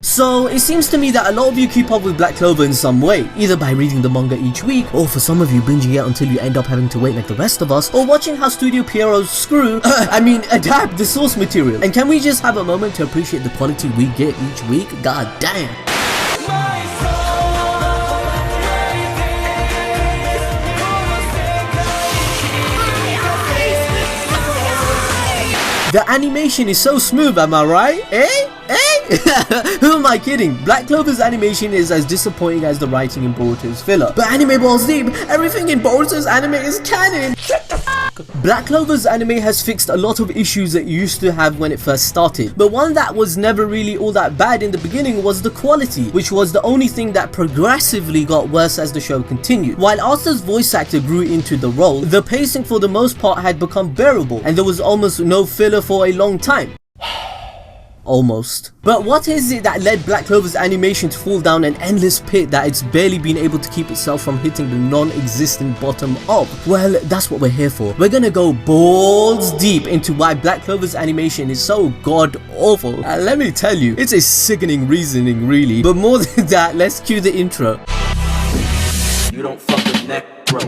So it seems to me that a lot of you keep up with Black Clover in some way, either by reading the manga each week, or for some of you binging it until you end up having to wait like the rest of us, or watching how Studio Pierrot's adapt the source material. And can we just have a moment to appreciate the quality we get each week? God damn. The animation is so smooth, am I right? Eh? Who am I kidding? Black Clover's animation is as disappointing as the writing in Boruto's filler. But Anime Balls Deep, everything in Boruto's anime is canon. Shut the fuck. Black Clover's anime has fixed a lot of issues it used to have when it first started. But one that was never really all that bad in the beginning was the quality, which was the only thing that progressively got worse as the show continued. While Asta's voice actor grew into the role, the pacing for the most part had become bearable, and there was almost no filler for a long time. Almost. But what is it that led Black Clover's animation to fall down an endless pit that it's barely been able to keep itself from hitting the non-existent bottom of? Well, that's what we're here for. We're gonna go balls deep into why Black Clover's animation is so god awful. And let me tell you, it's a sickening reasoning really. But more than that, let's cue the intro. You don't fuck with neck, bro.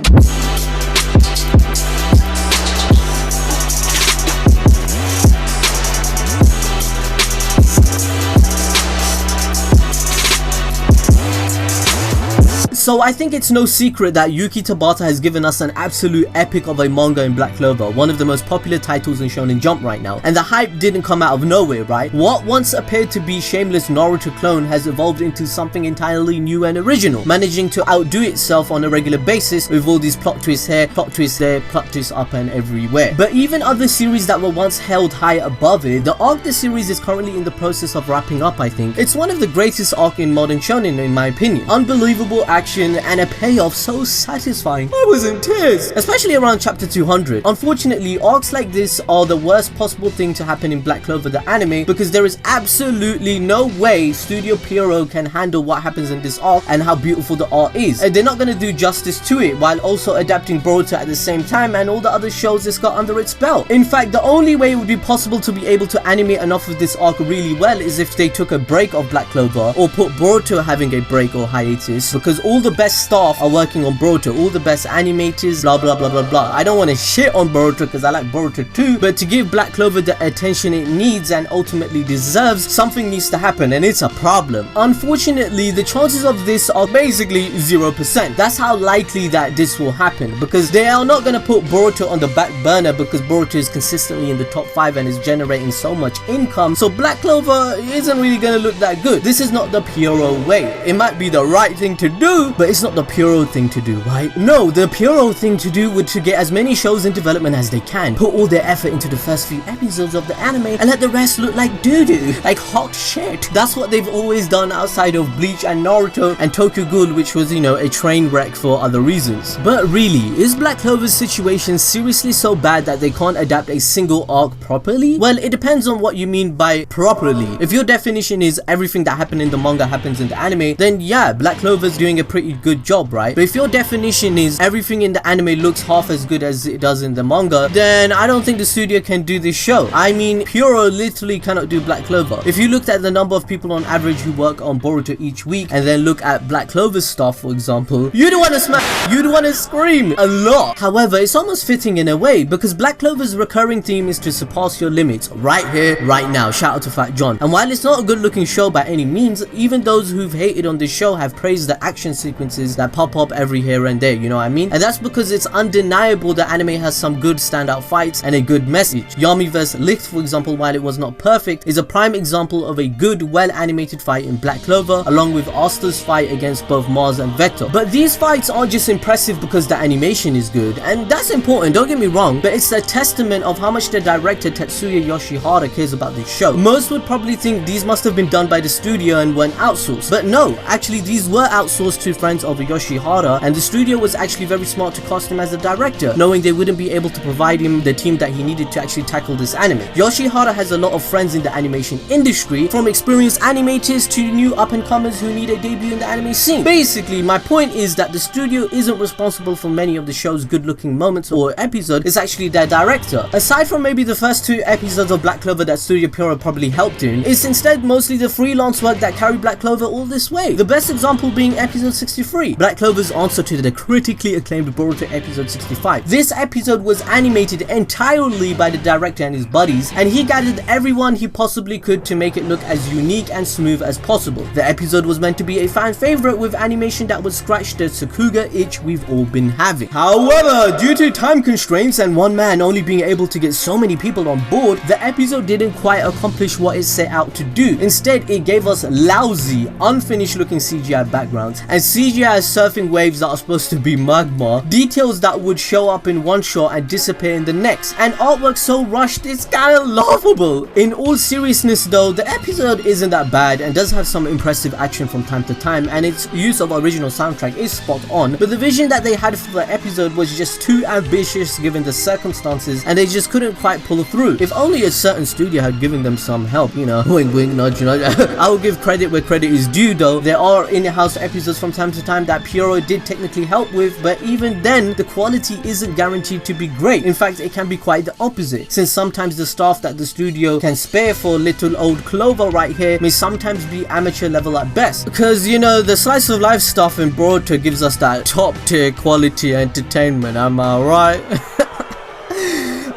So I think it's no secret that Yuki Tabata has given us an absolute epic of a manga in Black Clover, one of the most popular titles in Shonen Jump right now. And the hype didn't come out of nowhere, right? What once appeared to be shameless Naruto clone has evolved into something entirely new and original, managing to outdo itself on a regular basis with all these plot twists here, plot twists there, plot twists up and everywhere. But even other series that were once held high above it, the arc the series is currently in the process of wrapping up, I think. It's one of the greatest arc in modern shonen in my opinion. Unbelievable action and a payoff so satisfying. I was in tears, especially around chapter 200. Unfortunately, arcs like this are the worst possible thing to happen in Black Clover the anime, because there is absolutely no way Studio Pierrot can handle what happens in this arc and how beautiful the art is. And they're not going to do justice to it while also adapting Boruto at the same time and all the other shows it's got under its belt. In fact, the only way it would be possible to be able to animate enough of this arc really well is if they took a break of Black Clover, or put Boruto having a break or hiatus, because all the best staff are working on Boruto, all the best animators, blah blah blah blah blah. I don't want to shit on Boruto because I like Boruto too, but to give Black Clover the attention it needs and ultimately deserves, something needs to happen, and it's a problem. Unfortunately, the chances of this are basically 0%. That's how likely that this will happen, because they are not going to put Boruto on the back burner because Boruto is consistently in the top 5 and is generating so much income, so Black Clover isn't really going to look that good. This is not the Pierrot way. It might be the right thing to do, but it's not the Pierrot thing to do, right? No, the Pierrot thing to do would to get as many shows in development as they can, put all their effort into the first few episodes of the anime, and let the rest look like doo-doo, like hot shit. That's what they've always done outside of Bleach and Naruto and Tokyo Ghoul, which was, you know, a train wreck for other reasons. But really, is Black Clover's situation seriously so bad that they can't adapt a single arc properly? Well, it depends on what you mean by properly. If your definition is everything that happened in the manga happens in the anime, then yeah, Black Clover's doing a pretty good job, right? But if your definition is everything in the anime looks half as good as it does in the manga, then I don't think the studio can do this show. I mean, Pierrot literally cannot do Black Clover. If you looked at the number of people on average who work on Boruto each week, and then look at Black Clover's stuff, for example, you'd want to smash, you'd want to scream a lot. However, it's almost fitting in a way, because Black Clover's recurring theme is to surpass your limits right here, right now. Shout out to Fat John. And while it's not a good looking show by any means, even those who've hated on this show have praised the action sequences that pop up every here and there, you know what I mean? And that's because it's undeniable that anime has some good standout fights and a good message. Yami vs Licht, for example, while it was not perfect, is a prime example of a good, well animated fight in Black Clover, along with Asta's fight against both Mars and Vector. But these fights aren't just impressive because the animation is good, and that's important, don't get me wrong, but it's a testament of how much the director Tetsuya Yoshihara cares about this show. Most would probably think these must have been done by the studio and weren't outsourced, but no, actually these were outsourced to friends of Yoshihara, and the studio was actually very smart to cast him as a director, knowing they wouldn't be able to provide him the team that he needed to actually tackle this anime. Yoshihara has a lot of friends in the animation industry, from experienced animators to new up-and-comers who need a debut in the anime scene. Basically, my point is that the studio isn't responsible for many of the show's good-looking moments or episode, it's actually their director. Aside from maybe the first 2 episodes of Black Clover that Studio Pierrot probably helped in, it's instead mostly the freelance work that carried Black Clover all this way. The best example being episode 63, Black Clover's answer to the critically acclaimed Boruto episode 65. This episode was animated entirely by the director and his buddies, and he gathered everyone he possibly could to make it look as unique and smooth as possible. The episode was meant to be a fan favorite with animation that would scratch the Sakuga itch we've all been having. However, due to time constraints and one man only being able to get so many people on board, the episode didn't quite accomplish what it set out to do. Instead, it gave us lousy, unfinished looking CGI backgrounds and CGI surfing waves that are supposed to be magma, details that would show up in one shot and disappear in the next, and artwork so rushed it's kinda laughable. In all seriousness though, the episode isn't that bad and does have some impressive action from time to time, and its use of original soundtrack is spot on, but the vision that they had for the episode was just too ambitious given the circumstances, and they just couldn't quite pull through. If only a certain studio had given them some help, you know, wink wink nudge nudge. I will give credit where credit is due though. There are in-house episodes from time to time that Pierrot did technically help with, but even then the quality isn't guaranteed to be great. In fact, it can be quite the opposite, since sometimes the staff that the studio can spare for little old Clover right here may sometimes be amateur level at best, because you know, the slice of life stuff in Boruto gives us that top tier quality entertainment, am I right?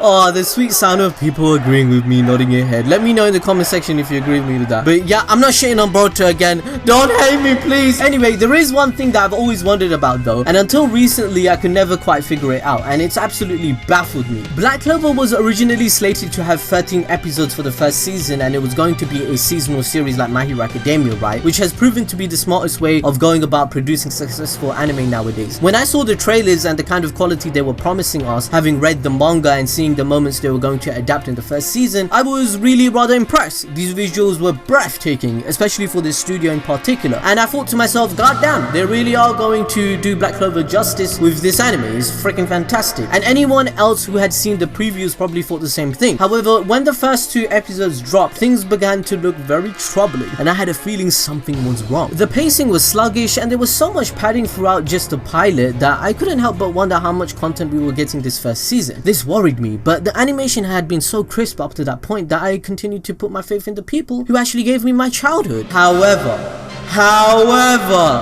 Oh, the sweet sound of people agreeing with me, nodding your head. Let me know in the comment section if you agree with me with that. But yeah, I'm not shitting on Boruto again. Don't hate me, please. Anyway, there is one thing that I've always wondered about though, and until recently I could never quite figure it out, and it's absolutely baffled me. Black Clover was originally slated to have 13 episodes for the first season, and it was going to be a seasonal series like My Hero Academia, right? Which has proven to be the smartest way of going about producing successful anime nowadays. When I saw the trailers and the kind of quality they were promising us, having read the manga and seeing the moments they were going to adapt in the first season, I was really rather impressed. These visuals were breathtaking, especially for this studio in particular, and I thought to myself, god damn, they really are going to do Black Clover justice with this anime. It's freaking fantastic. And anyone else who had seen the previews probably thought the same thing. However, when the first 2 episodes dropped, things began to look very troubling, and I had a feeling something was wrong. The pacing was sluggish, and there was so much padding throughout just the pilot that I couldn't help but wonder how much content we were getting this first season. This worried me, but the animation had been so crisp up to that point that I continued to put my faith in the people who actually gave me my childhood. However,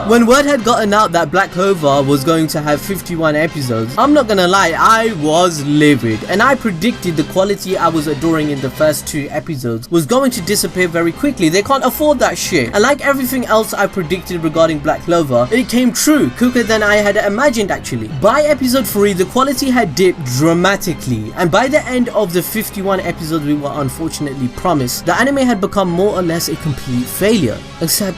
when word had gotten out that Black Clover was going to have 51 episodes, I'm not gonna lie, I was livid, and I predicted the quality I was adoring in the first 2 episodes was going to disappear very quickly. They can't afford that shit. And like everything else I predicted regarding Black Clover, it came true quicker than I had imagined actually. By episode 3, the quality had dipped dramatically, and by the end of the 51 episodes we were unfortunately promised, the anime had become more or less a complete failure. Except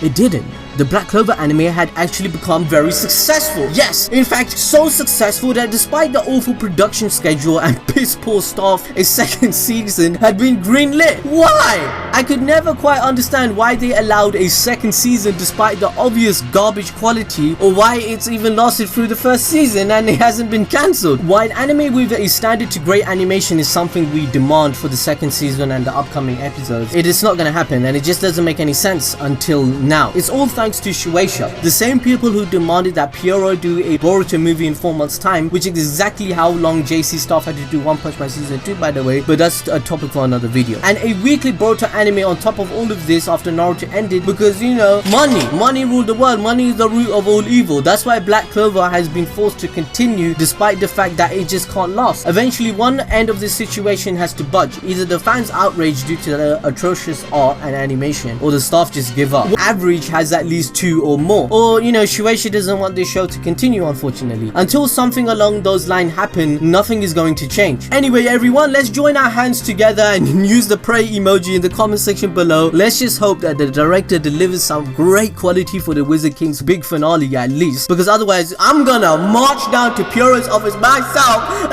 it didn't. The Black Clover anime had actually become very successful. Yes, in fact, so successful that despite the awful production schedule and piss poor staff, a second season had been greenlit. Why? I could never quite understand why they allowed a second season despite the obvious garbage quality, or why it's even lasted through the first season and it hasn't been cancelled. While anime with a standard to great animation is something we demand for the second season and the upcoming episodes, it is not gonna happen, and it just doesn't make any sense until now. It's all thanks to Shueisha, the same people who demanded that Pierrot do a Boruto movie in 4 months time, which is exactly how long JC staff had to do One Punch Man season 2 by the way, but that's a topic for another video. And a weekly Boruto anime on top of all of this after Naruto ended, because you know, money ruled the world. Money is the root of all evil. That's why Black Clover has been forced to continue despite the fact that it just can't last. Eventually one end of this situation has to budge. Either the fans outraged due to the atrocious art and animation, or the staff just give up. Average has at least 2 or more, or you know, Shueisha doesn't want this show to continue unfortunately. Until something along those lines happen, nothing is going to change. Anyway everyone, let's join our hands together and use the pray emoji in the comment section below. Let's just hope that the director delivers some great quality for the Wizard King's big finale at least, because otherwise I'm gonna march down to Pierrot's office myself and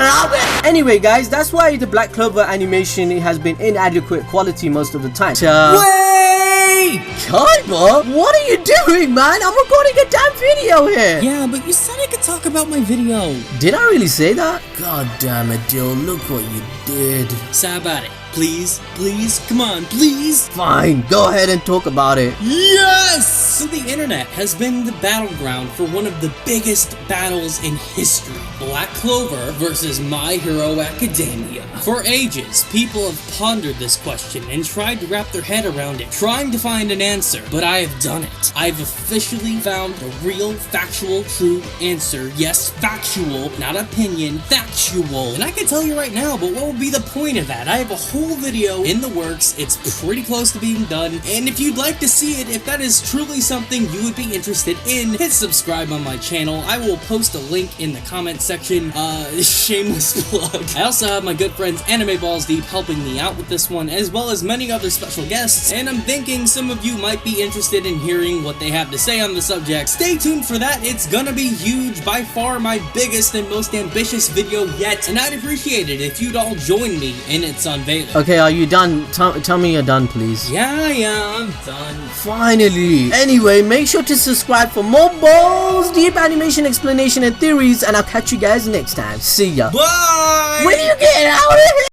Anyway guys, that's why the Black Clover animation has been inadequate quality most of the time. Wait! Hey! Kaiba, what are you doing, man? I'm recording a damn video here. Yeah, but you said I could talk about my video. Did I really say that? God damn it, Dill, look what you did. Say about it. Please, please, come on, please. Fine, go ahead and talk about it. Yes! So the internet has been the battleground for one of the biggest battles in history. Black Clover versus My Hero Academia. For ages, people have pondered this question and tried to wrap their head around it, trying to find an answer, but I have done it. I've officially found the real, factual, true answer. Yes, factual, not opinion, factual. And I can tell you right now, but what would be the point of that? I have a whole video in the works. It's pretty close to being done, and if you'd like to see it, if that is truly something you would be interested in, hit subscribe on my channel. I will post a link in the comment section. Shameless plug. I also have my good friends Anime Balls Deep helping me out with this one, as well as many other special guests, and I'm thinking some of you might be interested in hearing what they have to say on the subject. Stay tuned for that. It's gonna be huge, by far my biggest and most ambitious video yet, and I'd appreciate it if you'd all join me in its unveiling. Okay, are you done? Tell me you're done, please. Yeah, I'm done. Finally. Anyway, make sure to subscribe for more balls, deep animation explanation and theories, and I'll catch you guys next time. See ya. Bye! When you get out of here!